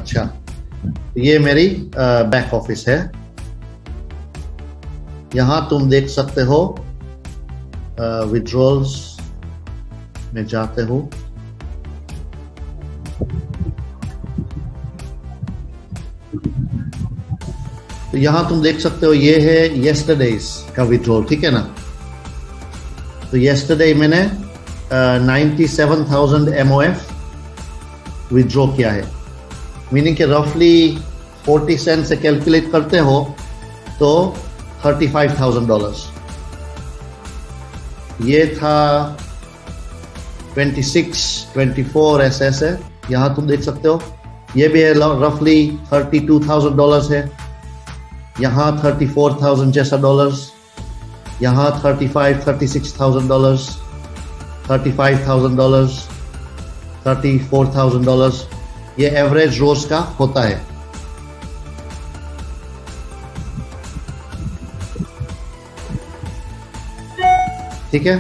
अच्छा, ये मेरी बैक ऑफिस है। यहाँ तुम देख सकते हो विड्रॉल्स में जाते हो, तो यहाँ तुम देख सकते हो ये है येस्टरडेज का विड्रॉल, ठीक है ना। तो येस्टरडे मैंने 97,000 MOF विड्रॉ किया है, मीनिंग कि रफली 40 सेंट से कैलकुलेट करते हो तो $35,000। ये था 26, 24 ऐसे यहाँ तुम देख सकते हो। ये भी है रफली $32,000 है, यहाँ 34,000 जैसा डॉलर्स, यहाँ 35, $36,000, $35,000, $34,000। ये एवरेज रोज का होता है। ठीक है,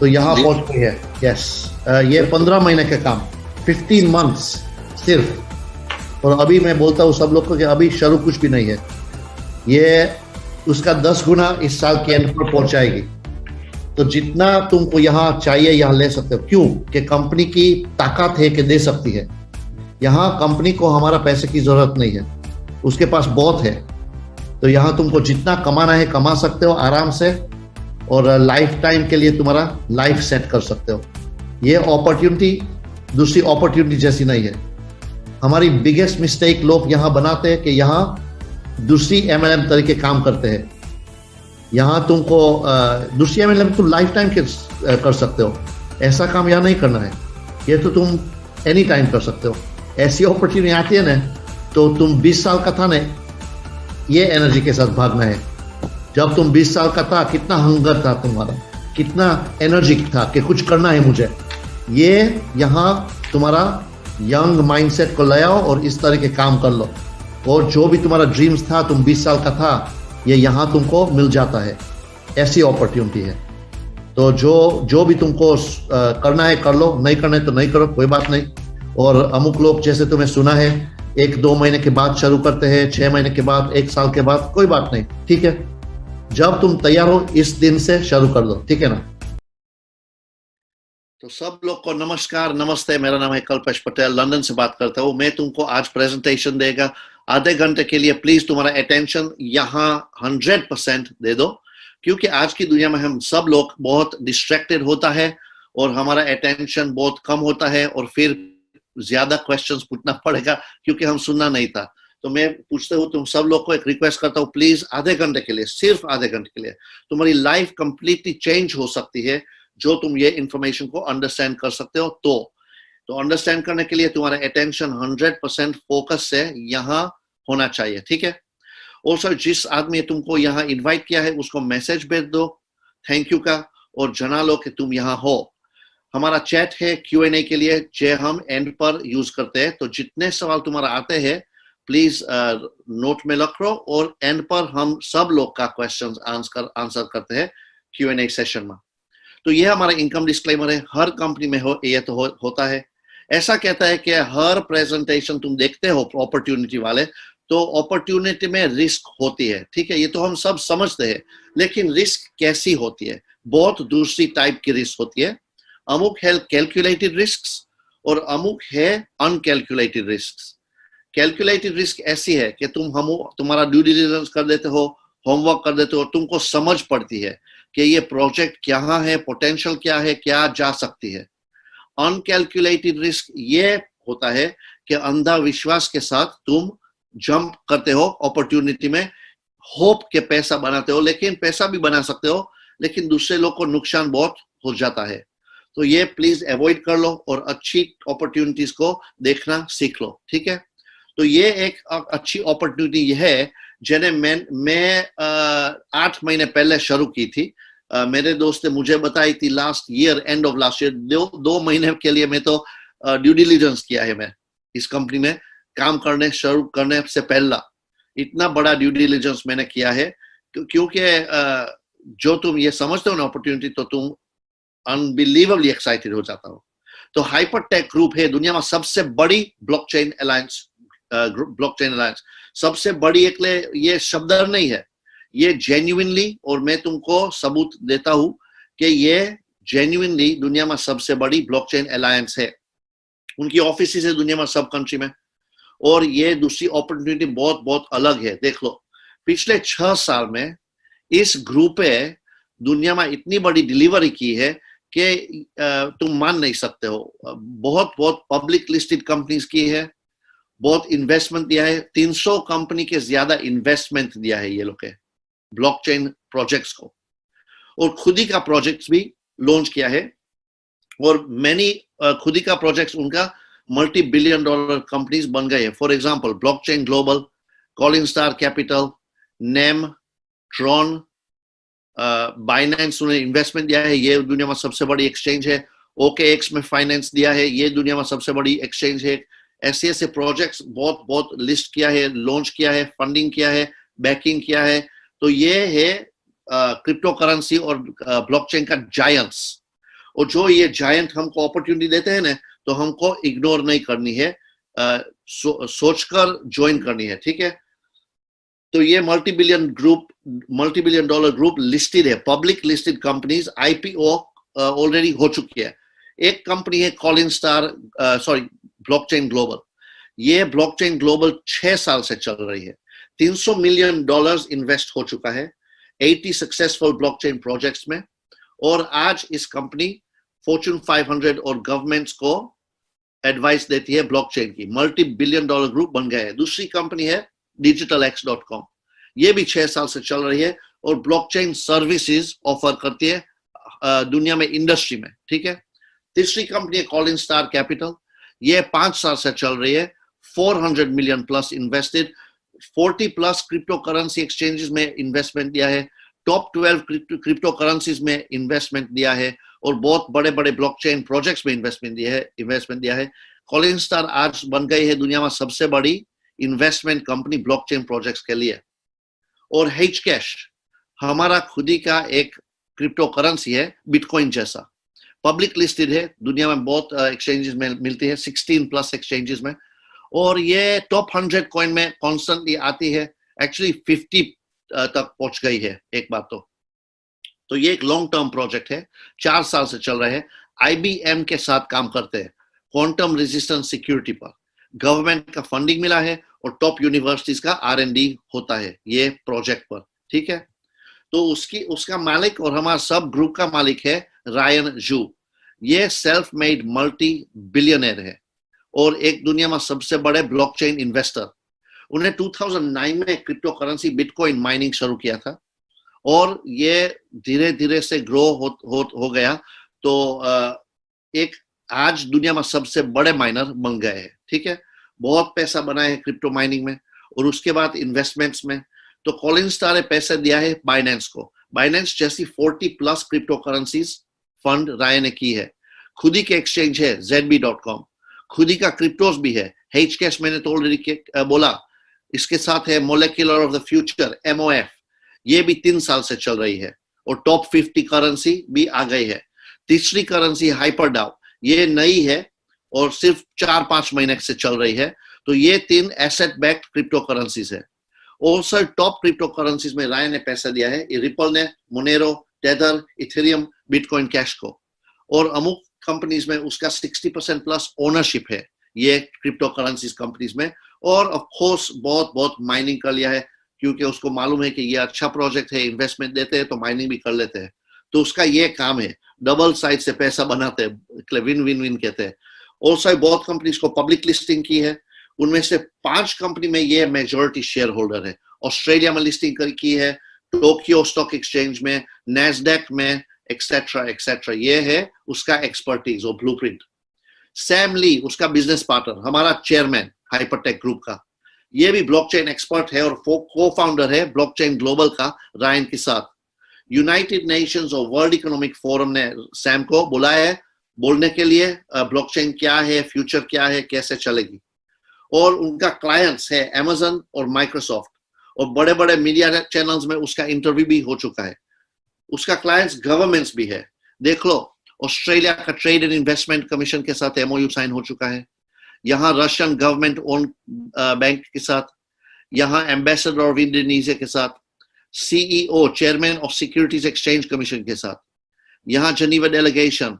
तो यहाँ पहुंच गई है। यस, ये 15 महीने का काम, 15 मंथ्स सिर्फ। और अभी मैं बोलता हूँ सब लोग को कि अभी शुरू कुछ भी नहीं है, ये उसका 10 गुना इस साल के एंड पर पहुंचाएगी। तो जितना तुमको यहाँ चाहिए यहाँ ले सकते हो। क्यों? कि कंपनी की ताकत है कि दे सकती है। यहाँ कंपनी को हमारा पैसे की जरूरत नहीं है, उसके पास बहुत है। तो यहाँ तुमको जितना कमाना है कमा सकते हो आराम से, और लाइफ टाइम के लिए तुम्हारा लाइफ सेट कर सकते हो। ये अपॉर्चुनिटी दूसरी अपॉर्चुनिटी जैसी नहीं है। हमारी बिगेस्ट मिस्टेक लोग यहाँ बनाते हैं कि यहाँ दूसरी MLM तरीके काम करते हैं। यहाँ तुमको दूसरी MLM तुम लाइफ टाइम कर सकते हो, ऐसा काम यहाँ नहीं करना है। ये तो तुम एनी टाइम कर सकते हो। ऐसी अपॉर्चुनिटी आती है ना, तो तुम 20 साल का था ना, ये एनर्जी के साथ भागना है। जब तुम 20 साल का था, कितना हंगर था तुम्हारा, कितना एनर्जी था कि कुछ करना है मुझे। ये यहाँ तुम्हारा यंग माइंडसेट को ले आओ और इस तरह के काम कर लो, और जो भी तुम्हारा ड्रीम्स था, तुम 20 साल का था, ये यहाँ तुमको मिल जाता है। ऐसी अपॉर्चुनिटी है। तो जो भी तुमको करना है कर लो, नहीं करना है तो नहीं करो, कोई बात नहीं। और अमुक लोग जैसे तुम्हें सुना है 1-2 महीने के बाद शुरू करते हैं, 6 महीने के बाद, 1 साल के बाद, कोई बात नहीं, ठीक है। जब तुम तैयार हो इस दिन से शुरू कर दो, ठीक है ना। तो सब लोग को नमस्कार, नमस्ते। मेरा नाम है कल्पेश पटेल, लंदन से बात करता हूँ। मैं तुमको आज प्रेजेंटेशन देगा आधे घंटे के लिए। प्लीज तुम्हारा अटेंशन यहाँ 100% दे दो, क्योंकि आज की दुनिया में हम सब लोग बहुत डिस्ट्रैक्टेड होता है और हमारा अटेंशन बहुत कम होता है, और फिर ज्यादा क्वेश्चंस पूछना पड़ेगा क्योंकि हम सुनना नहीं था। तो मैं पूछता हूँ तुम सब लोग को, एक रिक्वेस्ट करता हूँ, प्लीज आधे घंटे के लिए, सिर्फ आधे घंटे के लिए तुम्हारी लाइफ कंप्लीटली चेंज हो सकती है जो तुम ये इंफॉर्मेशन को अंडरस्टैंड कर सकते हो। तो अंडरस्टैंड करने के लिए तुम्हारा अटेंशन 100% फोकस से यहाँ होना चाहिए, ठीक है। ऑल्सो जिस आदमी ने तुमको यहाँ इनवाइट किया है उसको मैसेज भेज दो थैंक यू का, और जना लो कि तुम यहाँ हो। हमारा चैट है Q&A के लिए, जो हम एंड पर यूज करते हैं। तो जितने सवाल तुम्हारा आते हैं प्लीज नोट में रख लो, और एंड पर हम सब लोग का क्वेश्चन आंसर करते हैं Q&A सेशन में। तो ये हमारा इनकम डिस्क्लेमर है। हर कंपनी में ये तो होता है। ऐसा कहता है कि हर प्रेजेंटेशन तुम देखते हो अपॉर्चुनिटी वाले, तो अपॉर्चुनिटी में रिस्क होती है, ठीक है। ये तो हम सब समझते हैं, लेकिन रिस्क कैसी होती है? बहुत दूसरी टाइप की रिस्क होती है। अमुक है कैलकुलेटेड रिस्क और अमुक है अनकैलकुलेटेड रिस्क। कैलकुलेटेड रिस्क ऐसी है कि तुम्हारा ड्यू डिलिजेंस कर देते हो, होमवर्क कर देते हो, तुमको समझ पड़ती है कि ये प्रोजेक्ट क्या है, पोटेंशियल क्या है, क्या जा सकती है। अनकैलकुलेटेड रिस्क ये होता है कि अंधा विश्वास के साथ तुम जंप करते हो अपॉर्चुनिटी में, होप के पैसा बनाते हो, लेकिन पैसा भी बना सकते हो, लेकिन दूसरे लोग को नुकसान बहुत हो जाता है। तो ये प्लीज अवॉइड कर लो और अच्छी अपॉर्चुनिटीज को देखना सीख लो, ठीक है। तो ये एक अच्छी अपॉर्चुनिटी है जिन्हें मैं 8 महीने पहले शुरू की थी। मेरे दोस्त ने मुझे बताई थी last year, end of last year, 2 महीने के लिए मैं तो ड्यू डिलिजेंस किया है। मैं इस कंपनी में काम शुरू करने से पहला इतना बड़ा ड्यू डिलिजेंस मैंने किया है, क्योंकि जो तुम ये समझते हो ना अपॉर्चुनिटी, तो तुम अनबिलीवेबली एक्साइटेड हो जाता हो। तो हाइपरटेक ग्रुप है दुनिया में सबसे बड़ी ब्लॉकचेन अलायंस, सबसे बड़ी एक ये शब्द नहीं है, ये जेन्युइनली, और मैं तुमको सबूत देता हूं कि ये जेन्युइनली दुनिया में सबसे बड़ी ब्लॉकचेन अलायंस है। उनकी ऑफिस है दुनिया में सब कंट्री में, और ये दूसरी अपॉर्चुनिटी बहुत बहुत अलग है। देख लो, पिछले 6 साल में इस ग्रुप पे दुनिया में इतनी बड़ी डिलीवरी की है कि तुम मान नहीं सकते हो। बहुत बहुत पब्लिक लिस्टेड कंपनीज की है, बहुत इन्वेस्टमेंट दिया है, 300 कंपनी के ज्यादा इन्वेस्टमेंट दिया है ये लोग ब्लॉकचेन प्रोजेक्ट्स को, और खुद ही का प्रोजेक्ट्स भी लॉन्च किया है, और मैनी खुद ही का प्रोजेक्ट्स उनका मल्टी बिलियन डॉलर कंपनीज बन गए हैं। For example blockchain global, Colin star capital, name, Tron, Binance उन्हें इन्वेस्टमेंट दिया है, ये दुनिया में सबसे बड़ी एक्सचेंज है। OKX में फाइनेंस दिया है, ये दुनिया में सबसे बड़ी एक्सचेंज है। ऐसे ऐसे प्रोजेक्ट्स बहुत बहुत लिस्ट किया है, लॉन्च किया है, फंडिंग किया है, बैकिंग किया है। तो ये है क्रिप्टो करेंसी और ब्लॉकचेन का जायंट्स। और जो ये जायंट हमको अपॉर्चुनिटी देते हैं ना, तो हमको इग्नोर नहीं करनी है, सोचकर ज्वाइन करनी है, ठीक है। तो ये multi billion dollar group listed है, public listed companies, IPO already हो चुकी है। एक कंपनी है कॉलिन स्टार, ब्लॉकचेन ग्लोबल। ये ब्लॉकचेन ग्लोबल 6 साल से चल रही है, $300 मिलियन इन्वेस्ट हो चुका है 80 सक्सेसफुल ब्लॉकचेन प्रोजेक्ट्स में, और आज इस कंपनी फॉर्च्यून 500 और गवर्नमेंट्स को एडवाइस देती है ब्लॉकचेन की। मल्टी बिलियन डॉलर ग्रुप बन गया है। दूसरी कंपनी है digitalx.com, ये भी 6 साल से चल रही है और ब्लॉकचेन सर्विसेज ऑफर करती है दुनिया में, इंडस्ट्री में, ठीक है। तीसरी कंपनी है कॉलिन स्टार कैपिटल, ये 5 साल से चल रही है, 400 million plus invested, 40 plus crypto currency exchanges में इन्वेस्टमेंट दिया है, टॉप 12 क्रिप्टो करेंसीज में इन्वेस्टमेंट दिया है, और बहुत बड़े बड़े ब्लॉकचेन प्रोजेक्ट्स में इन्वेस्टमेंट दिया है। कॉलिन स्टार आज बन गई है दुनिया में सबसे बड़ी इन्वेस्टमेंट कंपनी ब्लॉकचेन प्रोजेक्ट्स के लिए। और Hcash हमारा खुद ही का एक क्रिप्टो करेंसी है, बिटकॉइन जैसा, पब्लिक लिस्टेड है, दुनिया में बहुत एक्सचेंजेस में मिलती है, 16 प्लस एक्सचेंजेस में, और ये टॉप 100 कॉइन में कॉन्स्टेंटली आती है। एक्चुअली 50 तक पहुंच गई है एक बार तो ये एक लॉन्ग टर्म प्रोजेक्ट है, 4 साल से चल रहा है। IBM के साथ काम करते हैं क्वांटम रेजिस्टेंस सिक्योरिटी पर, गवर्नमेंट का फंडिंग मिला है, और टॉप यूनिवर्सिटीज का R&D होता है ये प्रोजेक्ट पर, ठीक है। तो उसका मालिक और हमारा सब ग्रुप का मालिक है रायन जू। ये सेल्फ मेड मल्टी बिलियनर है और एक दुनिया में सबसे बड़े ब्लॉकचेन इन्वेस्टर। उन्हें 2009 में क्रिप्टो करेंसी बिटकॉइन माइनिंग शुरू किया था, और ये धीरे धीरे से ग्रो हो गया, तो एक आज दुनिया में सबसे बड़े माइनर बन गए हैं, ठीक है। बहुत पैसा बनाए है क्रिप्टो माइनिंग में, और उसके बाद इन्वेस्टमेंट्स में। तो कॉलिन स्टार ने पैसा दिया है बाइनेंस को, बाइनेंस जैसी 40 प्लस क्रिप्टो करेंसीज फंड राय ने की है। खुद ही के एक्सचेंज है ZB.com, खुद ही का क्रिप्टोस भी है। Hcash मैंने तो ऑलरेडी बोला, इसके साथ है molecular of the future MOF, ये भी 3 साल से चल रही है, और टॉप 50 करेंसी भी आ गई है। तीसरी करेंसी हाइपरडाउ, ये नई है और सिर्फ 4-5 महीने से चल रही है। तो ये 3 एसेट बैक्ड क्रिप्टो करेंसीज है। और सर टॉप क्रिप्टो करेंसीज में राय ने पैसा दिया है, रिपल ने, Monero, tether, Ethereum, bitcoin cash को, और अमुक कंपनीज में उसका 60% प्लस ओनरशिप है ये क्रिप्टो करेंसीज कंपनीज में। और ऑफ कोर्स बहुत बहुत माइनिंग कर लिया है, क्योंकि उसको मालूम है कि ये अच्छा प्रोजेक्ट है, इन्वेस्टमेंट देते हैं तो माइनिंग भी कर लेते हैं। तो उसका ये काम है, डबल साइड से पैसा बनाते हैं, विन विन विन कहते हैं। और बहुत कंपनीज को पब्लिक लिस्टिंग की है, उनमें से 5 कंपनी में ये मेजॉरिटी शेयर होल्डर है। ऑस्ट्रेलिया में लिस्टिंग की है, टोक्यो स्टॉक एक्सचेंज में, नैस्डैक में, एक्सेट्रा एक्सेट्रा। ये है उसका एक्सपर्टीज और ब्लूप्रिंट। सैम ली उसका बिजनेस पार्टनर, हमारा चेयरमैन हाइपरटेक ग्रुप का, ये भी ब्लॉकचेन एक्सपर्ट है और को फाउंडर है ब्लॉकचेन ग्लोबल का रायन के साथ। यूनाइटेड नेशंस और वर्ल्ड इकोनॉमिक फोरम ने सैम को बुलाया है बोलने के लिए ब्लॉकचेन क्या है, फ्यूचर क्या है, कैसे चलेगी। और उनका क्लाइंट्स है Amazon और माइक्रोसॉफ्ट, और बड़े बड़े मीडिया चैनल्स में उसका इंटरव्यू भी हो चुका है। उसका क्लाइंट्स गवर्नमेंट्स भी है। देख लो, ऑस्ट्रेलिया का ट्रेड एंड इन्वेस्टमेंट कमीशन के साथ एमओयू साइन हो चुका है, यहाँ रशियन गवर्नमेंट ओन बैंक के साथ, यहाँ एम्बेसडर ऑफ इंडोनेशिया के साथ, CEO chairman of securities exchange commission के साथ, यहाँ जनीवा डेलीगेशन,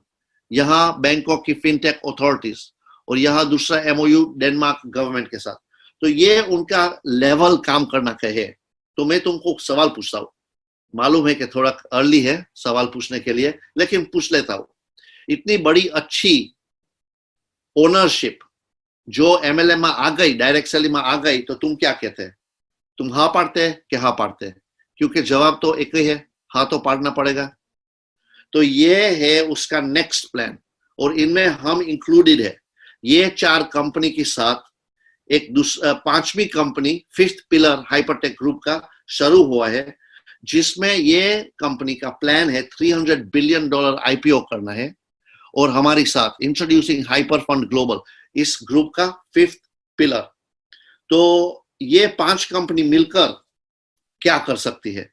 यहाँ बैंकॉक की फिनटेक अथॉरिटीज, और यहाँ दूसरा एमओयू डेनमार्क गवर्नमेंट के साथ। तो ये उनका लेवल काम करना का है। तो मैं तुमको सवाल पूछता हूँ, मालूम है कि थोड़ा अर्ली है सवाल पूछने के लिए, लेकिन पूछ लेता हूँ। इतनी बड़ी अच्छी ओनरशिप जो एमएलए में आ गई, डायरेक्ट सेलिंग में आ गई, तो तुम क्या कहते हैं? तुम हाँ पाड़ते कि हाँ पाड़ते? क्योंकि जवाब तो एक ही है, हाँ तो पाड़ना पड़ेगा। तो ये है उसका नेक्स्ट प्लान, और इनमें हम इंक्लूडेड है। ये 4 कंपनी के साथ एक 5वीं कंपनी, 5th पिलर हाइपरटेक ग्रुप का शुरू हुआ है, जिसमें ये कंपनी का प्लान है $300 बिलियन आईपीओ करना है, और हमारे साथ इंट्रोड्यूसिंग हाइपर फंड ग्लोबल, इस ग्रुप का 5th पिलर। तो ये 5 कंपनी मिलकर क्या कर सकती है?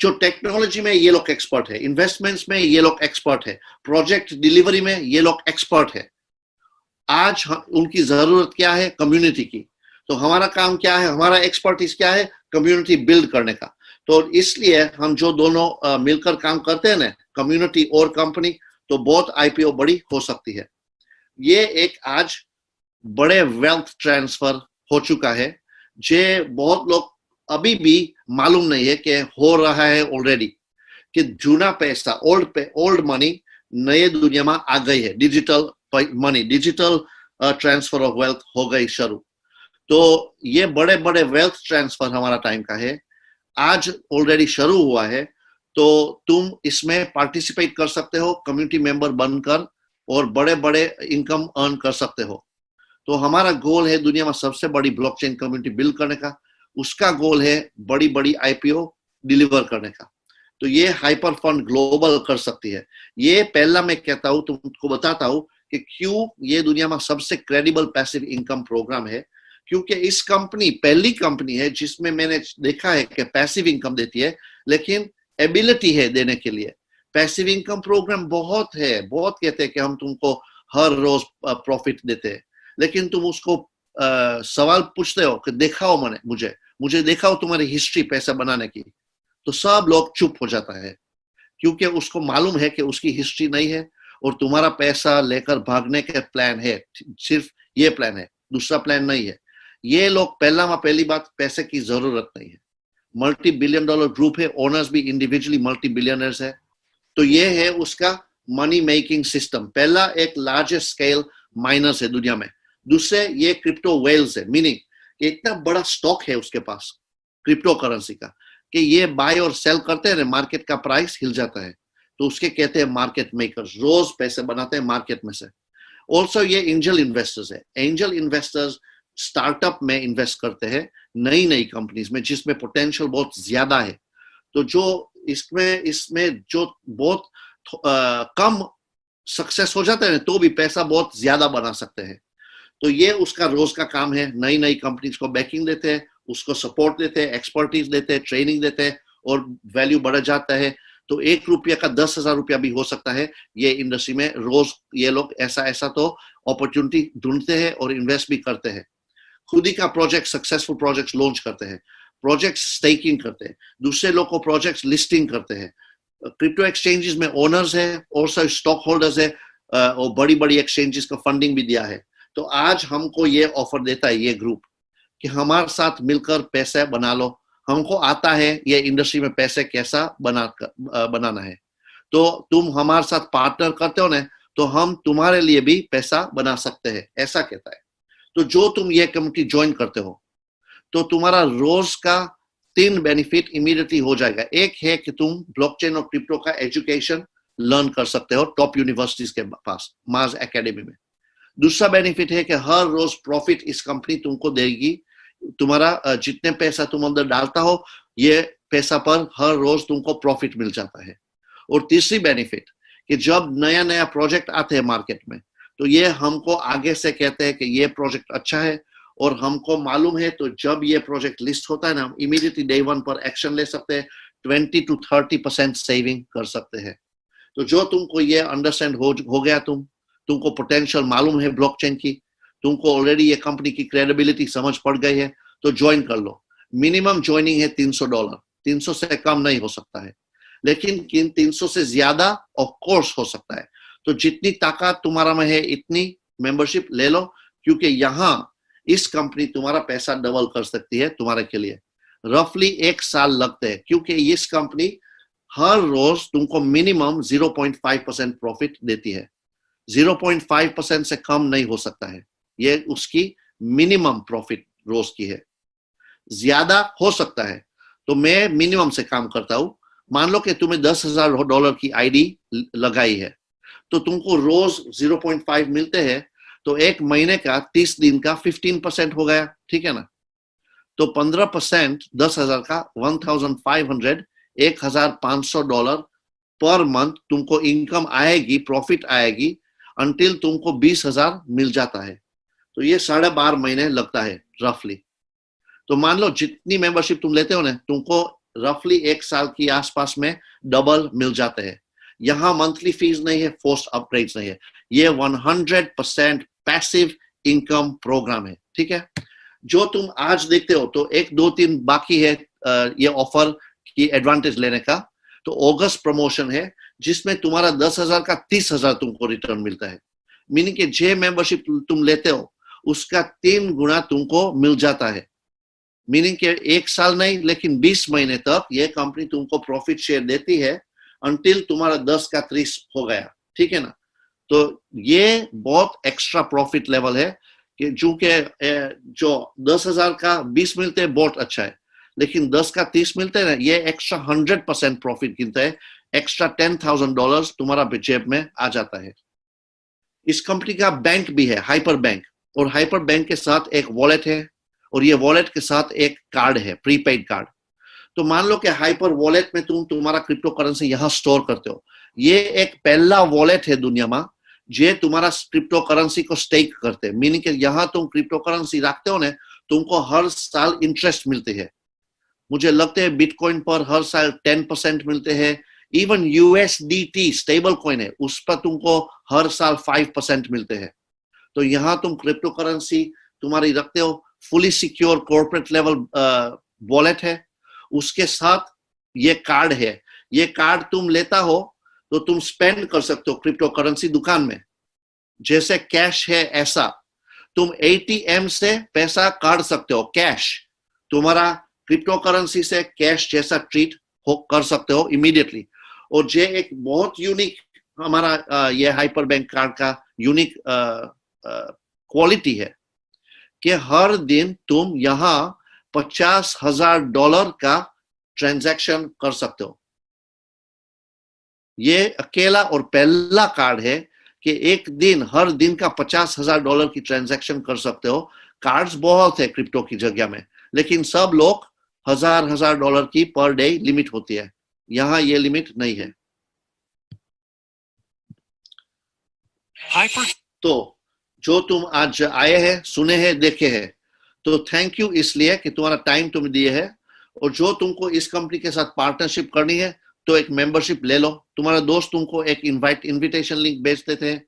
जो टेक्नोलॉजी में ये लोग एक्सपर्ट है, इन्वेस्टमेंट्स में ये लोग एक्सपर्ट है, प्रोजेक्ट डिलीवरी में ये लोग एक्सपर्ट है। आज उनकी जरूरत क्या है? कम्युनिटी की। तो हमारा काम क्या है? हमारा एक्सपर्टीज क्या है? कम्युनिटी बिल्ड करने का। तो इसलिए हम जो दोनों मिलकर काम करते हैं ना, कम्युनिटी और कंपनी, तो बहुत आईपीओ बड़ी हो सकती है। ये एक आज बड़े वेल्थ ट्रांसफर हो चुका है, जे बहुत लोग अभी भी मालूम नहीं है कि हो रहा है ऑलरेडी, कि जूना पैसा, ओल्ड मनी नए दुनिया में आ गई है। Digital money, digital transfer of wealth हो गई शुरू। तो ये बड़े बड़े वेल्थ ट्रांसफर हमारा टाइम का है, आज ऑलरेडी शुरू हुआ है। तो तुम इसमें पार्टिसिपेट कर सकते हो, कम्युनिटी मेंबर बनकर, और बड़े बड़े इनकम अर्न कर सकते हो। तो हमारा गोल है दुनिया में सबसे बड़ी ब्लॉकचेन कम्युनिटी बिल्ड करने का। उसका गोल है बड़ी बड़ी आईपीओ डिलीवर करने का। तो ये हाइपर फंड ग्लोबल कर सकती है। ये पहला मैं कहता हूँ, तुमको बताता हूँ कि क्यों ये दुनिया में सबसे क्रेडिबल पैसिव इनकम प्रोग्राम है। क्योंकि इस कंपनी पहली कंपनी है जिसमें मैंने देखा है कि पैसिव इनकम देती है, लेकिन एबिलिटी है देने के लिए। पैसिव इनकम प्रोग्राम बहुत है, बहुत कहते हैं कि हम तुमको हर रोज प्रॉफिट देते हैं, लेकिन तुम उसको सवाल पूछते हो कि दिखाओ मुझे दिखाओ तुम्हारी हिस्ट्री पैसा बनाने की, तो सब लोग चुप हो जाता है, क्योंकि उसको मालूम है कि उसकी हिस्ट्री नहीं है और तुम्हारा पैसा लेकर भागने के प्लान है। सिर्फ ये प्लान है, दूसरा प्लान नहीं है। ये लोग पहली बात, पैसे की जरूरत नहीं है। मल्टी बिलियन डॉलर ग्रुप है, ओनर्स भी इंडिविजुअली मल्टी बिलियनर्स है। तो ये है उसका मनी मेकिंग सिस्टम। पहला एक लार्जेस्ट स्केल माइनर्स है दुनिया में। दूसरे ये क्रिप्टो वेल्स है, मीनिंग इतना बड़ा स्टॉक है उसके पास क्रिप्टो करेंसी का कि ये बाय और सेल करते हैं, मार्केट का प्राइस हिल जाता है, तो उसके कहते हैं मार्केट मेकर्स। रोज पैसे बनाते हैं मार्केट में से। ऑल्सो ये एंजल इन्वेस्टर्स है। एंजल इन्वेस्टर्स स्टार्टअप में इन्वेस्ट करते हैं, नई कंपनीज में जिसमें पोटेंशियल बहुत ज्यादा है। तो जो इसमें जो बहुत कम सक्सेस हो जाता है तो भी पैसा बहुत ज्यादा बना सकते हैं। तो ये उसका रोज का काम है। नई कंपनीज को बैकिंग देते हैं, उसको सपोर्ट देते हैं, एक्सपर्टीज देते हैं, ट्रेनिंग देते हैं, और वैल्यू बढ़ जाता है। तो ₹1 का 10,000 रुपया भी हो सकता है। ये इंडस्ट्री में रोज ये लोग ऐसा तो अपॉर्चुनिटी ढूंढते हैं और इन्वेस्ट भी करते हैं। खुद ही का प्रोजेक्ट, सक्सेसफुल प्रोजेक्ट लॉन्च करते हैं, प्रोजेक्ट स्टेकिंग करते हैं, दूसरे लोग को प्रोजेक्ट लिस्टिंग करते हैं। क्रिप्टो एक्सचेंजेस में ओनर्स है और स्टॉक होल्डर्स है, और बड़ी एक्सचेंजेस को फंडिंग भी दिया है। तो आज हमको ये ऑफर देता है ये ग्रुप कि हमारे साथ मिलकर पैसे बना लो। हमको आता है ये इंडस्ट्री में पैसे कैसा बनाना है, तो तुम हमारे साथ पार्टनर करते हो ना, तो हम तुम्हारे लिए भी पैसा बना सकते हैं, ऐसा कहता है। तो जो तुम ये कम्युनिटी ज्वाइन करते हो, तो तुम्हारा रोज का 3 बेनिफिट इमीडिएटली हो जाएगा। एक है कि तुम ब्लॉकचेन और क्रिप्टो का एजुकेशन लर्न कर सकते हो टॉप यूनिवर्सिटीज के पास, मार्स एकेडमी में। दूसरा बेनिफिट है कि हर रोज प्रॉफिट इस कंपनी तुमको देगी। तुम्हारा जितने पैसा तुम अंदर डालता हो, ये पैसा पर हर रोज तुमको प्रॉफिट मिल जाता है। और तीसरी बेनिफिट कि जब नया प्रोजेक्ट आते हैं मार्केट में, तो ये हमको आगे से कहते हैं कि ये प्रोजेक्ट अच्छा है, और हमको मालूम है, तो जब ये प्रोजेक्ट लिस्ट होता है ना, हम इमीडिएटली डे 1 पर एक्शन ले सकते हैं, 20 to 30% सेविंग कर सकते हैं। तो जो तुमको ये अंडरस्टैंड हो गया, तुमको पोटेंशियल मालूम है ब्लॉकचेन की, तुमको ऑलरेडी ये कंपनी की क्रेडिबिलिटी समझ पड़ गई है, तो ज्वाइन कर लो। मिनिमम ज्वाइनिंग है $300, 300 से कम नहीं हो सकता है, लेकिन 300 से ज्यादा ऑफ कोर्स हो सकता है। तो जितनी ताकत तुम्हारा में है इतनी मेंबरशिप ले लो, क्योंकि यहाँ इस कंपनी तुम्हारा पैसा डबल कर सकती है तुम्हारे के लिए। रफली 1 साल लगते हैं, क्योंकि इस कंपनी हर रोज तुमको मिनिमम 0.5% प्रॉफिट देती है। 0.5% से कम नहीं हो सकता है, ये उसकी मिनिमम प्रॉफिट रोज की है। ज्यादा हो सकता है, तो मैं मिनिमम से काम करता हूं। मान लो कि तुम्हें $10,000 की आईडी लगाई है, तो तुमको रोज 0.5 मिलते हैं, तो एक महीने का 30 दिन का 15% हो गया, ठीक है ना। तो 15% 10,000 का 1,500, $1,500 पर मंथ तुमको इनकम आएगी, प्रॉफिट आएगी, अंटिल तुमको 20,000 मिल जाता है। तो ये 12.5 महीने लगता है रफली। तो मान लो जितनी मेंबरशिप तुम लेते हो ना, तुमको रफली 1 साल की आसपास में डबल मिल जाते हैं। यहाँ मंथली फीस नहीं है, फोर्स्ड अपग्रेड्स नहीं है, ये 100% पैसिव इनकम प्रोग्राम है, ठीक है। जो तुम आज देखते हो, तो 1, 2, 3 बाकी है ये ऑफर की एडवांटेज लेने का। तो अगस्त प्रमोशन है, जिसमें तुम्हारा 10,000 का 30,000 तुमको रिटर्न मिलता है। मीनिंग कि जे मेंबरशिप तुम लेते हो उसका 3 गुना तुमको मिल जाता है। मीनिंग कि 1 साल नहीं, लेकिन 20 महीने तक ये कंपनी तुमको प्रॉफिट शेयर देती है, अंटिल तुम्हारा 10 का 30 हो गया, ठीक है ना। तो ये बहुत एक्स्ट्रा प्रॉफिट लेवल है, कि चूंकि जो 10,000 का 20 मिलते हैं बहुत अच्छा है, लेकिन 10 का 30 मिलते हैं ना, ये एक्स्ट्रा 100% प्रॉफिट गिनता है। एक्स्ट्रा $10,000 तुम्हारा जेब में आ जाता है। इस कंपनी का बैंक भी है, हाइपर बैंक, और हाइपर बैंक के साथ एक वॉलेट है, और ये वॉलेट के साथ एक कार्ड है, प्रीपेड कार्ड। तो मान लो कि हाइपर वॉलेट में तुम तुम्हारा क्रिप्टो करेंसी यहाँ स्टोर करते हो। ये एक पहला वॉलेट है दुनिया में जे तुम्हारा क्रिप्टो करेंसी को स्टेक करते हैं। मीनिंग कि यहाँ तुम क्रिप्टो करेंसी रखते हो ना, तुमको हर साल इंटरेस्ट मिलती है। मुझे लगता है बिटकॉइन पर हर साल 10% मिलते हैं। इवन USDT स्टेबल कॉइन है, उस पर तुमको हर साल 5% मिलते हैं। तो यहाँ तुम क्रिप्टो करेंसी तुम्हारी रखते हो, fully secure corporate level wallet है, उसके साथ ये कार्ड है। ये कार्ड तुम लेता हो तो तुम स्पेंड कर सकते हो क्रिप्टो करेंसी दुकान में, जैसे कैश है ऐसा। तुम ATM से पैसा काट सकते हो, कैश तुम्हारा क्रिप्टो करेंसी से कैश जैसा ट्रीट कर सकते हो इमीडिएटली। और ये एक बहुत यूनिक हमारा ये हाइपर बैंक कार्ड का यूनिक क्वालिटी है कि हर दिन तुम यहाँ $50,000 का ट्रांजैक्शन कर सकते हो। ये अकेला और पहला कार्ड है कि एक दिन हर दिन का $50,000 की ट्रांजैक्शन कर सकते हो। कार्ड्स बहुत है क्रिप्टो की जगह में, लेकिन सब लोग $1,000 की पर डे लिमिट होती है, यहाँ ये लिमिट नहीं है। तो जो तुम आज आए हैं, सुने हैं, देखे हैं, तो थैंक यू इसलिए कि तुम्हारा टाइम तुम दिए है। और जो तुमको इस कंपनी के साथ पार्टनरशिप करनी है, तो एक मेंबरशिप ले लो। तुम्हारा दोस्त तुमको एक इनविटेशन लिंक भेज देते हैं,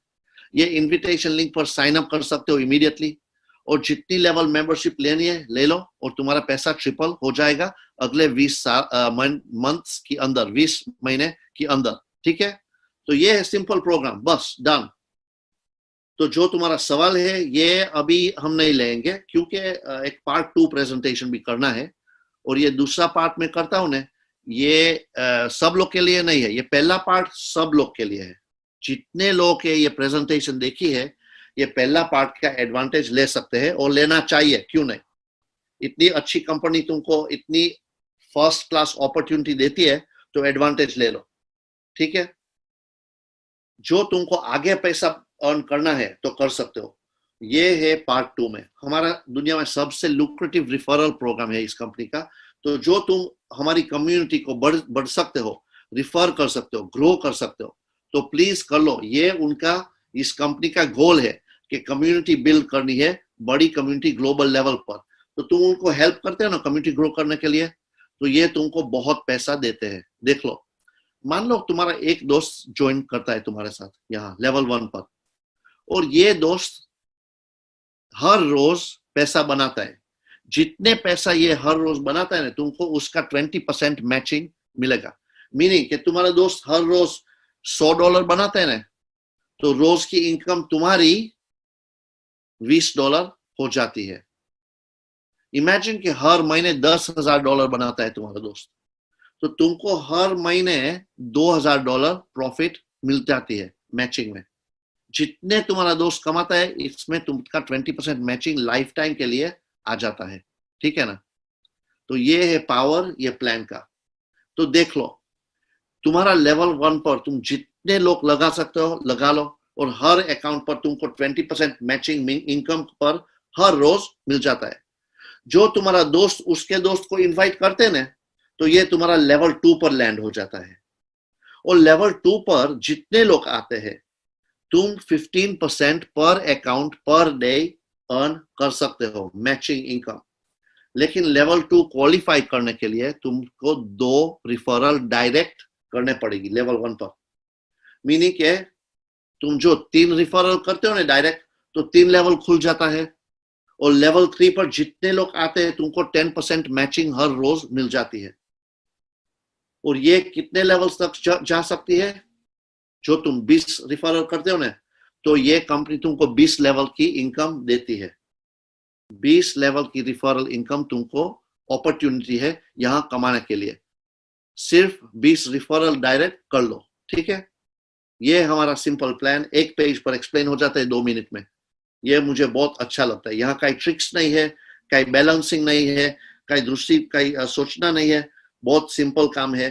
ये इनविटेशन लिंक पर साइन अप कर सकते हो इमीडिएटली। और जितनी लेवल मेंबरशिप लेनी है ले लो, और तुम्हारा पैसा ट्रिपल हो जाएगा अगले 20 मंथ्स के अंदर, 20 महीने के अंदर, ठीक है। तो ये है सिंपल प्रोग्राम, बस डन। तो जो तुम्हारा सवाल है ये अभी हम नहीं लेंगे, क्योंकि एक पार्ट 2 प्रेजेंटेशन भी करना है, और ये दूसरा पार्ट में करता हूं ना, ये सब लोग के लिए नहीं है, ये पहला पार्ट सब लोग के लिए है। जितने लोग ये प्रेजेंटेशन देखी है, ये पहला पार्ट का एडवांटेज ले सकते हैं, और लेना चाहिए, क्यों नहीं। इतनी अच्छी कंपनी तुमको इतनी फर्स्ट क्लास अपॉर्चुनिटी देती है, तो एडवांटेज ले लो, ठीक है। जो तुमको आगे पैसा अर्न करना है तो कर सकते हो। ये है पार्ट 2 में। हमारा दुनिया में सबसे लुक्रेटिव रिफरल प्रोग्राम है इस कंपनी का। तो जो तुम हमारी कम्युनिटी को बढ़ सकते हो, रिफर कर सकते हो, ग्रो कर सकते हो, तो प्लीज कर लो। ये उनका, इस कंपनी का गोल है कि कम्युनिटी बिल्ड करनी है, बड़ी कम्युनिटी ग्लोबल लेवल पर। तो तुम उनको हेल्प करते हो ना कम्युनिटी ग्रो करने के लिए, तो ये तुमको बहुत पैसा देते हैं। देख लो, मान लो तुम्हारा एक दोस्त ज्वाइन करता है तुम्हारे साथ यहाँ लेवल 1 पर, और ये दोस्त हर रोज पैसा बनाता है। जितने पैसा ये हर रोज बनाता है ना, तुमको उसका 20% मैचिंग मिलेगा। मीनिंग कि तुम्हारा दोस्त हर रोज $100 बनाता है ना, तो रोज की इनकम तुम्हारी $20 हो जाती है। इमेजिन कि हर महीने $10,000 बनाता है तुम्हारा दोस्त, तो तुमको हर महीने $2,000 प्रॉफिट मिल जाती है मैचिंग में। जितने तुम्हारा दोस्त कमाता है इसमें तुमका 20% मैचिंग लाइफ टाइम के लिए आ जाता है। ठीक है ना? तो ये है पावर ये प्लान का। तो देख लो, तुम्हारा लेवल 1 पर तुम जितने लोग लगा सकते हो लगा लो, और हर अकाउंट पर तुमको 20% मैचिंग इनकम पर हर रोज मिल जाता है। जो तुम्हारा दोस्त उसके दोस्त को इनवाइट करते हैं ना, तो ये तुम्हारा लेवल 2 पर लैंड हो जाता है। और लेवल 2 पर जितने लोग आते हैं तुम 15% पर अकाउंट पर डे अर्न कर सकते हो मैचिंग इनकम। लेकिन लेवल 2 क्वालिफाई करने के लिए तुमको 2 रिफरल डायरेक्ट करने पड़ेगी लेवल 1 पर। मीनिंग के तुम जो 3 रिफरल करते हो ना डायरेक्ट, तो 3 लेवल खुल जाता है। और लेवल 3 पर जितने लोग आते हैं तुमको 10% मैचिंग हर रोज मिल जाती है। और ये कितने लेवल्स तक जा सकती है? जो तुम 20 रिफरल करते हो ना, तो ये कंपनी तुमको 20 लेवल की इनकम देती है। 20 लेवल की रिफरल इनकम तुमको अपॉर्चुनिटी है यहां कमाने के लिए। सिर्फ 20 रिफरल डायरेक्ट कर लो। ठीक है? ये हमारा सिंपल प्लान एक पेज पर एक्सप्लेन हो जाता है 2 मिनट में। ये मुझे बहुत अच्छा लगता है। यहाँ कहीं ट्रिक्स नहीं है, कहीं बैलेंसिंग नहीं है, कहीं दूसरी कहीं सोचना नहीं है। बहुत सिंपल काम है।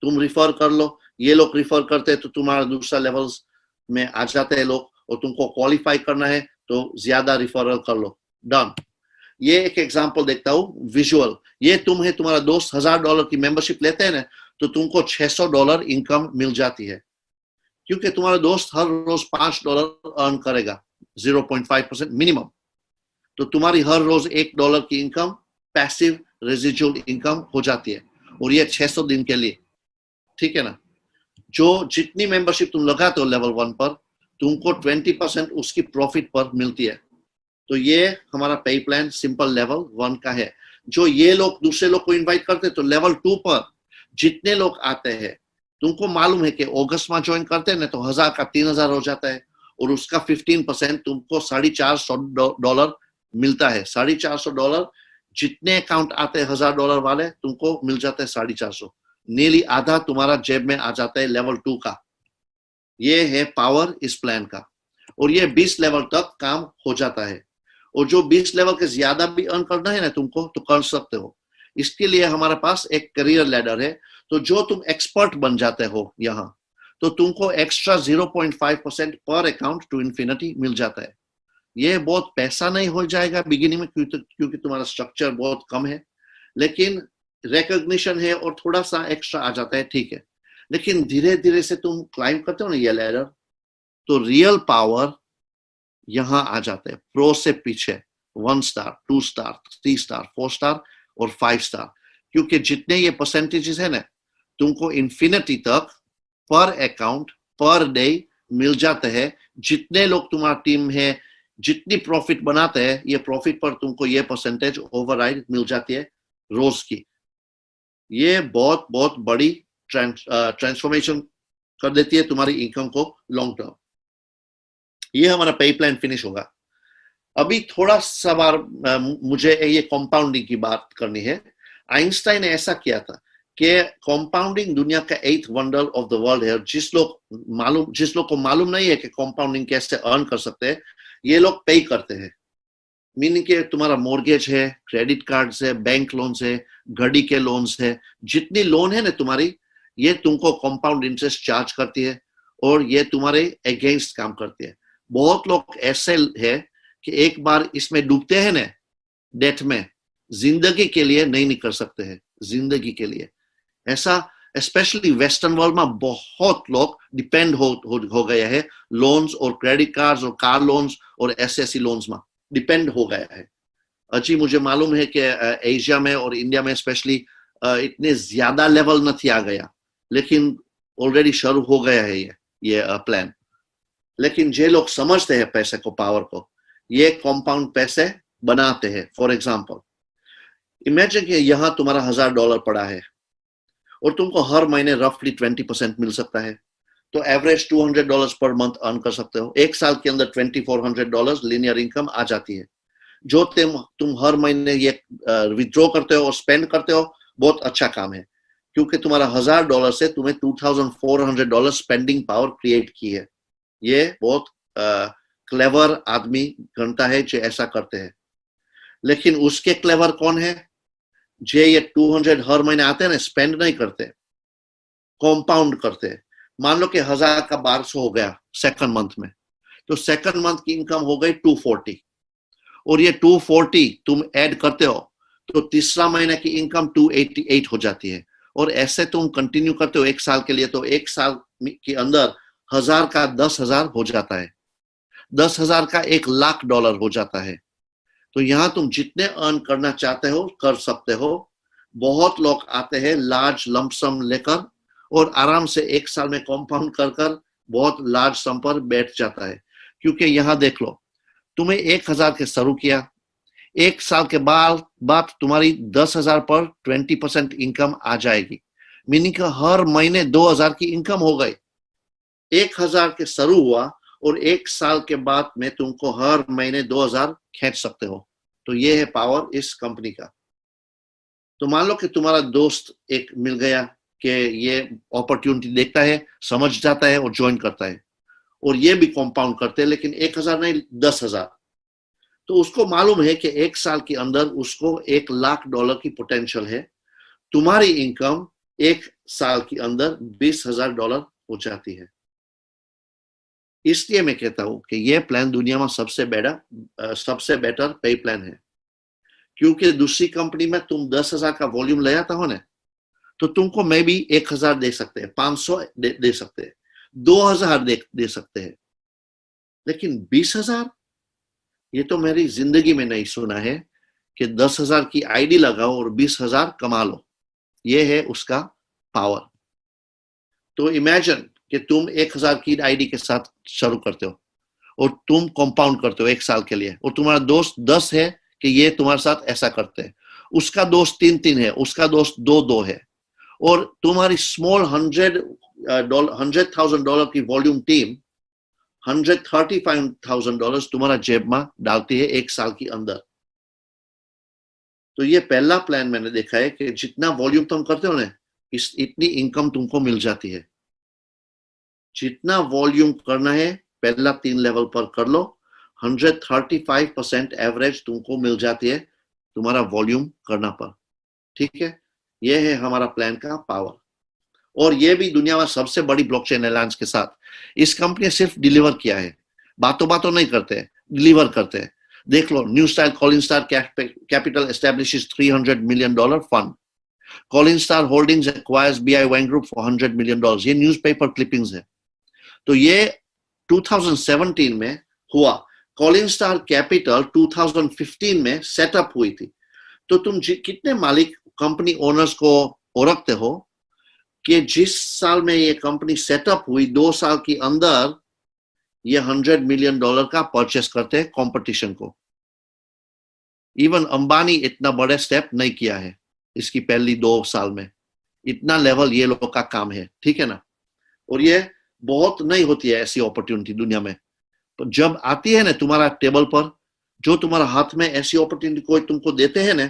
तुम रिफर कर लो, ये लोग रिफर करते हैं तो तुम्हारा दूसरा लेवल्स में आ जाते हैं लोग, और तुमको क्वालिफाई करना है तो ज्यादा रिफरल कर लो। डन। ये एक एग्जांपल देखता हूँ विजुअल। ये तुम है, तुम्हारा दोस्त $1,000 की मेंबरशिप लेते हैं ना, तो तुमको $600 इनकम मिल जाती है, क्योंकि तुम्हारा दोस्त हर रोज $5 अर्न करेगा 0.5% मिनिमम। तो तुम्हारी हर रोज $1 की इनकम पैसिव रेजिजुअल इनकम हो जाती है, और ये 600 दिन के लिए। ठीक है ना? जो जितनी मेंबरशिप तुम लगाते हो लेवल 1 पर, तुमको 20% उसकी प्रॉफिट पर मिलती है। तो ये हमारा पे प्लान सिंपल लेवल 1 का है। जो ये लोग दूसरे लोग को इनवाइट करते हैं, तो लेवल 2 पर जितने लोग आते हैं, तुमको मालूम है कि अगस्त में ज्वाइन करते हैं ना, तो 1000 का 3000 हो जाता है, और उसका 15% तुमको $450 मिलता है। $450 जितने अकाउंट आते हैं $1000 वाले, तुमको मिल जाता है 450। नीली आधा तुम्हारा जेब में आ जाता है लेवल 2 का। ये है पावर इस प्लान का। और ये 20 लेवल तक काम हो जाता है। और जो 20 लेवल के ज्यादा भी अर्न करना है ना तुमको, तो कर सकते हो। इसके लिए हमारे पास एक करियर लैडर है। तो जो तुम एक्सपर्ट बन जाते हो यहाँ, तो तुमको एक्स्ट्रा 0.5% पर अकाउंट टू इन्फिनिटी मिल जाता है। ये बहुत पैसा नहीं हो जाएगा बिगिनिंग में, क्योंकि तुम्हारा स्ट्रक्चर बहुत कम है, लेकिन रिकॉग्निशन है और थोड़ा सा एक्स्ट्रा आ जाता है। ठीक है? लेकिन धीरे धीरे से तुम क्लाइंब करते हो ना ये लैडर, तो रियल पावर यहां आ जाता है। प्रो से पीछे 1 स्टार, 2 स्टार, 3 स्टार, 4 स्टार और 5 स्टार, क्योंकि जितने ये परसेंटेजेस है ना, तुमको इन्फिनिटी तक पर अकाउंट पर डे मिल जाते हैं। जितने लोग तुम्हारा टीम है, जितनी प्रॉफिट बनाते हैं, ये प्रॉफिट पर तुमको ये परसेंटेज ओवरराइड मिल जाती है रोज की। ये बहुत बहुत बड़ी ट्रांसफॉर्मेशन कर देती है तुम्हारी इनकम को लॉन्ग टर्म। ये हमारा पे प्लान फिनिश होगा। अभी थोड़ा सा बार मुझे ये कंपाउंडिंग की बात करनी है। आइंस्टाइन ने ऐसा किया था कि कंपाउंडिंग दुनिया का 8th wonder of the world है। जिस लोग को मालूम नहीं है कि कंपाउंडिंग कैसे अर्न कर सकते हैं, ये लोग पे करते हैं। मीनिंग के तुम्हारा मॉर्गेज है, क्रेडिट कार्ड्स है, बैंक लोन्स है, गाड़ी के लोन्स है, जितनी लोन है ना तुम्हारी, ये तुमको कंपाउंड इंटरेस्ट चार्ज करती है, और ये तुम्हारे अगेंस्ट काम करती है। बहुत लोग ऐसे है कि एक बार इसमें डूबते हैं ना डेट में, जिंदगी के लिए नहीं निकल सकते हैं। जिंदगी के लिए ऐसा स्पेशली वेस्टर्न वर्ल्ड में बहुत लोग डिपेंड हो गया है लोन्स और क्रेडिट कार्ड्स और कार लोन्स और ऐसे लोन्स में डिपेंड हो गया है। अच्छी मुझे मालूम है कि एशिया में और इंडिया में स्पेशली इतने ज्यादा लेवल नहीं आ गया, लेकिन ऑलरेडी शुरू हो गया है ये प्लान। लेकिन जे लोग समझते हैं पैसे को, पावर को, ये कॉम्पाउंड पैसे बनाते हैं। फॉर एग्जाम्पल, इमेजिन कि यहाँ तुम्हारा $1000 पड़ा है और तुमको हर महीने रफली 20% मिल सकता है, तो एवरेज $200 पर मंथ अर्न कर सकते हो। एक साल के अंदर $2400 लीनियर इनकम आ जाती है, जो तुम हर महीने ये विथड्रॉ करते हो और स्पेंड करते हो। बहुत अच्छा काम है, क्योंकि तुम्हारा $1000 से तुम्हें $2400 स्पेंडिंग पावर क्रिएट की है। ये बहुत क्लेवर आदमी गणता है जो ऐसा करते हैं। लेकिन उसके क्लेवर कौन है? जे ये 200 हर महीने आते हैं ना, स्पेंड नहीं करते, कॉम्पाउंड करते। मान लो कि 1000 का 1200 हो गया सेकंड मंथ में, तो सेकंड मंथ की इनकम हो गई 240, और ये 240 तुम ऐड करते हो तो तीसरा महीने की इनकम 288 हो जाती है। और ऐसे तुम कंटिन्यू करते हो एक साल के लिए, तो एक साल के अंदर 1000 का 10,000 हो जाता है, 10,000 का $1,00,000 हो जाता है। तो यहां तुम जितने अर्न करना चाहते हो कर सकते हो। बहुत लोग आते हैं लार्ज लंपसम लेकर और आराम से एक साल में कॉम्पाउंड कर कर बहुत लार्ज सम पर बैठ जाता है। क्योंकि यहां देख लो, तुम्हें 1000 के शुरू किया, एक साल के बाद तुम्हारी 10,000 पर 20% इनकम आ जाएगी, मीनिंग हर महीने 2000 की इनकम हो गई। 1000 के शुरू हुआ और एक साल के बाद में तुमको हर महीने 2000 खींच सकते हो। तो ये है पावर इस कंपनी का। तो मान लो कि तुम्हारा दोस्त एक मिल गया कि ये अपॉर्चुनिटी देखता है, समझ जाता है और ज्वाइन करता है, और ये भी कंपाउंड करते हैं, लेकिन 1000 नहीं 10,000। तो उसको मालूम है कि एक साल के अंदर उसको $1,00,000 की पोटेंशियल है। तुम्हारी इनकम एक साल के अंदर $20,000 हो जाती है। इसलिए मैं कहता हूं कि यह प्लान दुनिया में सबसे बेटर पे प्लान है। क्योंकि दूसरी कंपनी में तुम 10,000 का वॉल्यूम ले आता हो ना, तो तुमको मैं भी 1000 दे सकते हैं, 500 दे सकते हैं, 2000 दे सकते हैं, लेकिन 20,000, ये तो मेरी जिंदगी में नहीं सुना है कि 10,000 की आईडी लगाओ और 20,000 कमा लो। ये है उसका पावर। तो इमेजिन कि तुम 1000 की आईडी के साथ शुरू करते हो और तुम कंपाउंड करते हो एक साल के लिए, और तुम्हारा दोस्त 10 है कि ये तुम्हारे साथ ऐसा करते हैं, उसका दोस्त 3 है, उसका दोस्त 2 है, और तुम्हारी स्मॉल $100,000 की वॉल्यूम टीम $135,000 तुम्हारा जेब में डालती है एक साल के अंदर। तो ये पहला प्लान मैंने देखा है कि जितना वॉल्यूम तुम करते हो ना, इतनी इनकम तुमको मिल जाती है। जितना वॉल्यूम करना है पहला 3 लेवल पर कर लो, 135% एवरेज तुमको मिल जाती है तुम्हारा वॉल्यूम करना पर। ठीक है, ये है हमारा प्लान का पावर। और ये भी दुनिया में सबसे बड़ी ब्लॉकचेन एलायंस के साथ इस कंपनी ने सिर्फ डिलीवर किया है, बातों नहीं करते हैं, डिलीवर करते हैं। देख लो, new style Collinstar capital establishes $300 million fund, Collinstar holdings acquires BI Wang Group for $100 million। ये न्यूज़पेपर क्लिपिंग्स है। तो ये 2017 में हुआ। कॉलिंस्टार कैपिटल 2015 में सेटअप हुई थी। तो तुम कितने मालिक कंपनी ओनर्स को ओरखते हो कि जिस साल में ये कंपनी सेटअप हुई 2 साल के अंदर ये $100 million का परचेस करते हैं कंपटीशन को। इवन अंबानी इतना बड़ा स्टेप नहीं किया है इसकी पहली 2 साल में। इतना लेवल ये लोग का काम है, ठीक है ना। और ये बहुत नहीं होती है ऐसी अपॉर्चुनिटी दुनिया में। तो जब आती है ना तुम्हारा टेबल पर, जो तुम्हारा हाथ में ऐसी अपॉर्चुनिटी कोई तुमको देते हैं ना,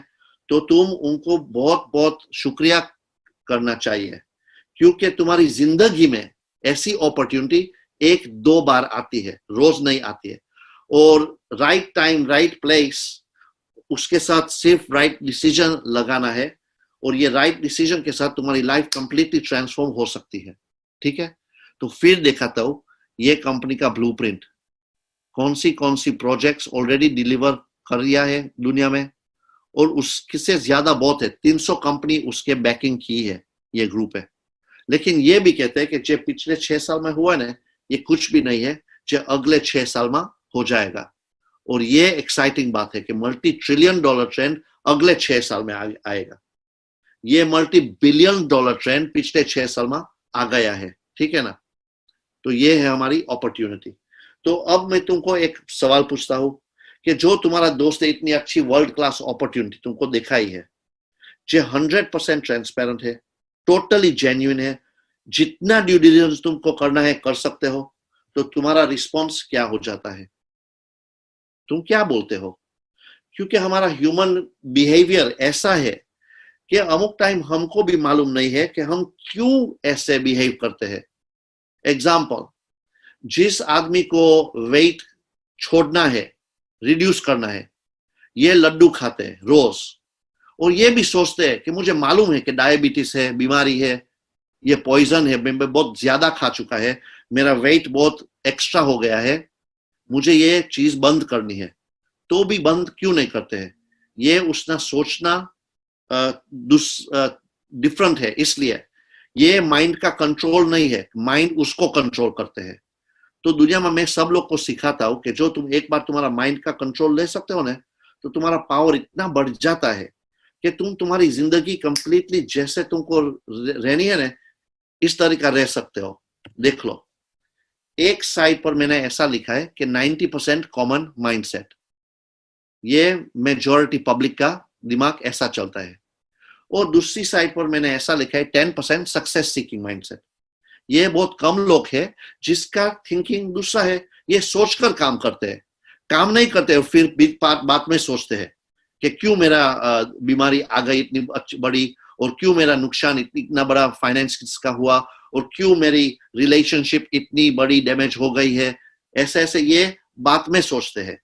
तो तुम उनको बहुत बहुत शुक्रिया करना चाहिए। क्योंकि तुम्हारी जिंदगी में ऐसी अपॉर्चुनिटी 1-2 बार आती है, रोज नहीं आती है। और राइट टाइम राइट प्लेस, उसके साथ सिर्फ राइट डिसीजन लगाना है, और ये राइट डिसीजन के साथ तुम्हारी लाइफ कंप्लीटली ट्रांसफॉर्म हो सकती है। ठीक है, तो फिर दिखाता हूं ये कंपनी का ब्लूप्रिंट, कौन सी प्रोजेक्ट्स ऑलरेडी डिलीवर कर दिया है दुनिया में, और उससे ज्यादा बहुत है, 300 कंपनी उसके बैकिंग की है, ये ग्रुप है। लेकिन ये भी कहते हैं कि जो पिछले 6 साल में हुआ ना, ये कुछ भी नहीं है जो अगले 6 साल में हो जाएगा। और ये एक्साइटिंग बात है कि $multi-trillion ट्रेंड अगले 6 साल में आएगा। ये $multi-billion ट्रेंड पिछले 6 साल में आ गया है। ठीक है ना? तो ये है हमारी अपॉर्चुनिटी। तो अब मैं तुमको एक सवाल पूछता हूं कि जो तुम्हारा दोस्त है, इतनी अच्छी वर्ल्ड क्लास अपॉर्चुनिटी तुमको दिखाई है, जो 100% ट्रांसपेरेंट है, टोटली जेन्युइन है, जितना ड्यू डिलिजेंस तुमको करना है कर सकते हो, तो तुम्हारा रिस्पॉन्स क्या हो जाता है? तुम क्या बोलते हो? क्योंकि हमारा ह्यूमन बिहेवियर ऐसा है कि अमुक टाइम हमको भी मालूम नहीं है कि हम क्यों ऐसे बिहेव करते हैं। एग्जाम्पल, जिस आदमी को वेट छोड़ना है, रिड्यूस करना है, ये लड्डू खाते हैं रोज, और ये भी सोचते हैं कि मुझे मालूम है कि डायबिटीज है, बीमारी है, ये पॉइजन है, मैं बहुत ज्यादा खा चुका है, मेरा वेट बहुत एक्स्ट्रा हो गया है, मुझे ये चीज बंद करनी है, तो भी बंद क्यों नहीं करते हैं? ये उसका सोचना डिफरेंट है। इसलिए ये माइंड का कंट्रोल नहीं है, माइंड उसको कंट्रोल करते हैं। तो दुनिया में मैं सब लोग को सिखाता हूं कि जो तुम एक बार तुम्हारा माइंड का कंट्रोल ले सकते हो ना, तो तुम्हारा पावर इतना बढ़ जाता है कि तुम तुम्हारी जिंदगी कंप्लीटली जैसे तुमको रहनी है ना, इस तरीका रह सकते हो। देख लो, एक साइड पर मैंने ऐसा लिखा है कि 90% कॉमन माइंडसेट, ये मेजॉरिटी पब्लिक का दिमाग ऐसा चलता है। और दूसरी साइड पर मैंने ऐसा लिखा है 10% सक्सेस सीकिंग माइंडसेट, ये बहुत कम लोग हैं जिसका थिंकिंग दूसरा है। ये सोचकर काम करते हैं, काम नहीं करते और फिर बात में सोचते हैं कि क्यों मेरा बीमारी आ गई इतनी बड़ी, और क्यों मेरा नुकसान इतना बड़ा फाइनेंस का हुआ, और क्यों मेरी रिलेशनशिप इतनी बड़ी डैमेज हो गई है। ऐसे ऐसे ये बात में सोचते हैं।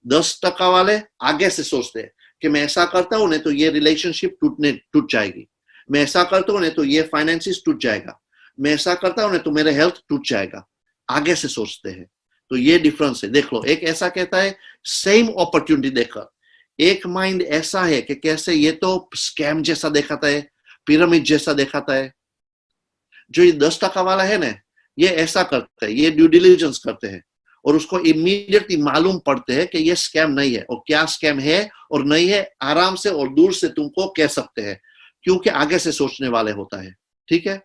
10% वाले आगे से सोचते हैं कि मैं ऐसा करता हूं ना तो ये रिलेशनशिप टूट जाएगी, मैं ऐसा करता हूं ना तो ये फाइनेंसिस टूट जाएगा, मैं ऐसा करता हूं ना तो मेरा हेल्थ टूट जाएगा। आगे से सोचते हैं। तो ये डिफरेंस है। देख लो, एक ऐसा कहता है सेम अपॉर्चुनिटी देखकर, एक माइंड ऐसा है कि कैसे ये तो स्कैम जैसा दिखाता है, पिरामिड जैसा दिखाता है। जो ये 10% वाला है ना, ये ऐसा करते हैं, ये ड्यू डिलिजेंस करते हैं और उसको इमीडिएटली मालूम पड़ते हैं कि ये स्कैम नहीं है, और क्या स्कैम है और नहीं है आराम से और दूर से तुमको कह सकते हैं, क्योंकि आगे से सोचने वाले होता है। ठीक है?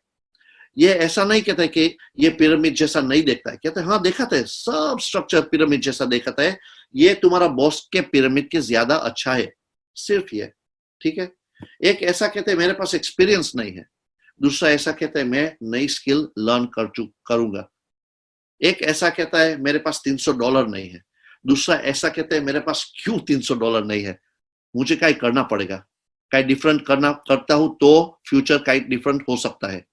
ये ऐसा नहीं कहता है कि ये पिरामिड जैसा नहीं देखता है, कहते हैं हाँ दिखाता है, सब स्ट्रक्चर पिरामिड जैसा दिखाता है, ये तुम्हारा बॉस के पिरामिड के ज्यादा अच्छा है, सिर्फ ये। ठीक है? एक ऐसा कहते हैं मेरे पास एक्सपीरियंस नहीं है, दूसरा ऐसा कहता है मैं नई स्किल लर्न करूंगा। एक ऐसा कहता है मेरे पास $300 नहीं है, दूसरा ऐसा कहता है मेरे पास क्यों $300 नहीं है, मुझे कहीं करना पड़ेगा, कहीं डिफरेंट करता हूं तो फ्यूचर कहीं डिफरेंट हो सकता है।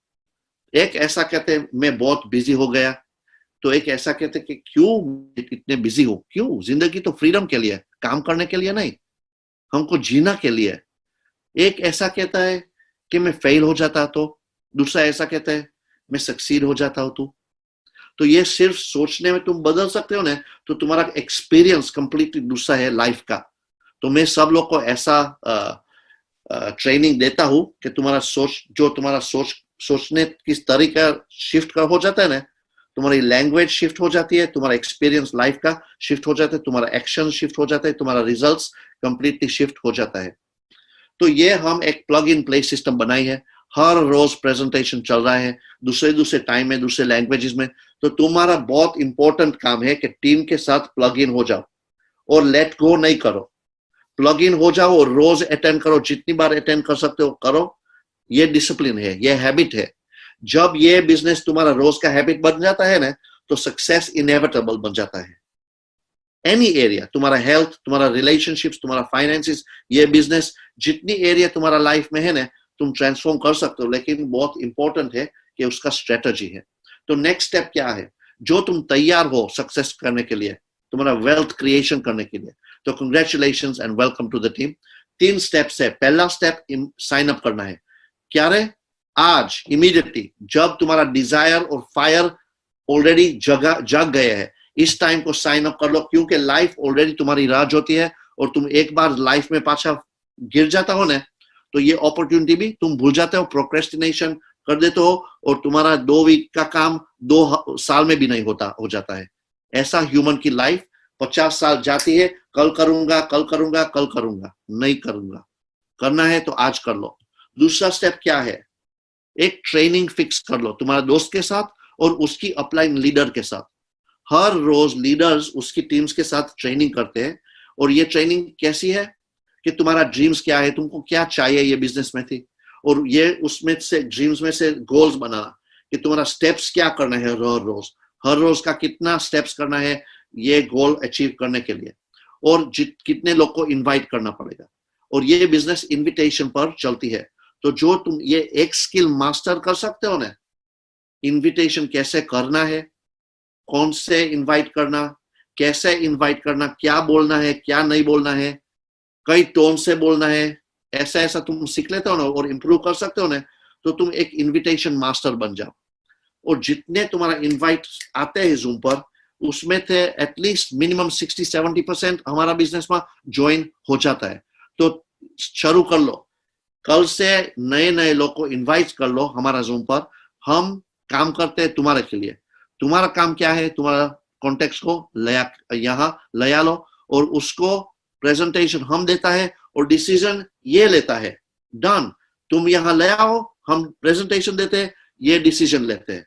एक ऐसा कहते हैं मैं बहुत बिजी हो गया, तो एक ऐसा कहते हैं कि क्यों इतने बिजी हो, क्यों? जिंदगी तो फ्रीडम के लिए, काम करने के लिए नहीं, हमको जीना के लिए। एक ऐसा कहता है कि मैं फेल हो जाता तो, दूसरा ऐसा कहता है मैं सक्सीड हो जाता हूं तो ये सिर्फ सोचने में तुम बदल सकते हो ना, तो तुम्हारा एक्सपीरियंस कंप्लीटली दूसरा है लाइफ का। तो मैं सब लोग को ऐसा ट्रेनिंग देता हूं कि तुम्हारा सोचने किस तरीका शिफ्ट हो जाता है ना, तुम्हारी लैंग्वेज शिफ्ट हो जाती है, तुम्हारा एक्सपीरियंस लाइफ का शिफ्ट हो जाता है, तुम्हारा एक्शन शिफ्ट हो जाता है, तुम्हारा रिजल्ट्स कंप्लीटली शिफ्ट हो जाता है। तो ये हम एक प्लग इन प्ले सिस्टम बनाई है, हर रोज प्रेजेंटेशन चल रहा है, दूसरे टाइम में, दूसरे लैंग्वेजेस में। तो तुम्हारा बहुत इंपॉर्टेंट काम है कि टीम के साथ प्लग इन हो जाओ और लेट गो नहीं करो, प्लग इन हो जाओ और रोज अटेंड करो, जितनी बार अटेंड कर सकते हो करो। ये डिसिप्लिन है, ये हैबिट है। जब ये बिजनेस तुम्हारा रोज का हैबिट बन जाता है ना, तो सक्सेस इनएविटेबल बन जाता है। एनी एरिया, तुम्हारा हेल्थ, तुम्हारा रिलेशनशिप्स, तुम्हारा फाइनेंसिस, ये बिजनेस, जितनी एरिया तुम्हारा लाइफ में है ना, तुम ट्रांसफॉर्म कर सकते हो, लेकिन बहुत इंपॉर्टेंट है कि उसका स्ट्रेटजी है। तो नेक्स्ट स्टेप क्या है? जो तुम तैयार हो सक्सेस करने के लिए, तुम्हारा वेल्थ क्रिएशन करने के लिए, तो congratulations and welcome to the team. 3 steps है। पहला स्टेप साइन अप करना है। क्या रे? आज इमीडिएटली, जब तुम्हारा डिजायर और फायर ऑलरेडी जग गए हैं, इस टाइम को साइन अप कर लो, क्योंकि लाइफ ऑलरेडी तुम्हारी राह जोती है, और तुम एक बार लाइफ में पाछा गिर जाता हो ना, तो ये अपॉर्चुनिटी भी तुम भूल जाते हो, प्रोक्रेस्टिनेशन कर देते हो, और तुम्हारा 2 वीक का काम 2 साल में भी नहीं हो जाता है। ऐसा ह्यूमन की लाइफ 50 साल जाती है, कल करूंगा, कल करूंगा, कल करूंगा, नहीं करूंगा। करना है तो आज कर लो। दूसरा स्टेप क्या है? एक ट्रेनिंग फिक्स कर लो तुम्हारे दोस्त के साथ, और उसकी अपलाइन लीडर के साथ। हर रोज लीडर्स उसकी टीम्स के साथ ट्रेनिंग करते हैं, और ये ट्रेनिंग कैसी है कि तुम्हारा ड्रीम्स क्या है, तुमको क्या चाहिए ये बिजनेस में थी, और ये उसमें से ड्रीम्स में से गोल्स बनाना कि तुम्हारा स्टेप्स क्या करना है, हर रोज का कितना स्टेप्स करना है ये गोल अचीव करने के लिए, और कितने लोग को इनवाइट करना पड़ेगा। और ये बिजनेस इनविटेशन पर चलती है। तो जो तुम ये एक स्किल मास्टर कर सकते हो ना, इनविटेशन कैसे करना है, कौन से इनवाइट करना, कैसे इनवाइट करना, क्या बोलना है क्या नहीं बोलना है, कई टोन से बोलना है, ऐसा ऐसा तुम सीख लेते हो ना और इम्प्रूव कर सकते हो ना, तो तुम एक इनविटेशन मास्टर बन जाओ। और जितने तुम्हारा इनवाइट आते हैं जूम पर, उसमें थे एटलीस्ट मिनिमम 60-70% हमारा बिजनेस में ज्वाइन हो जाता है। तो शुरू कर लो, कल से नए नए लोग को इनवाइट कर लो हमारा जूम पर। हम काम करते हैं तुम्हारे के लिए। तुम्हारा काम क्या है, तुम्हारा कॉन्टेक्स्ट को यहाँ लया लो, और उसको प्रेजेंटेशन हम देता है और डिसीजन ये लेता है। डन, तुम यहाँ ले आओ, हम प्रेजेंटेशन देते हैं, ये डिसीजन लेते हैं।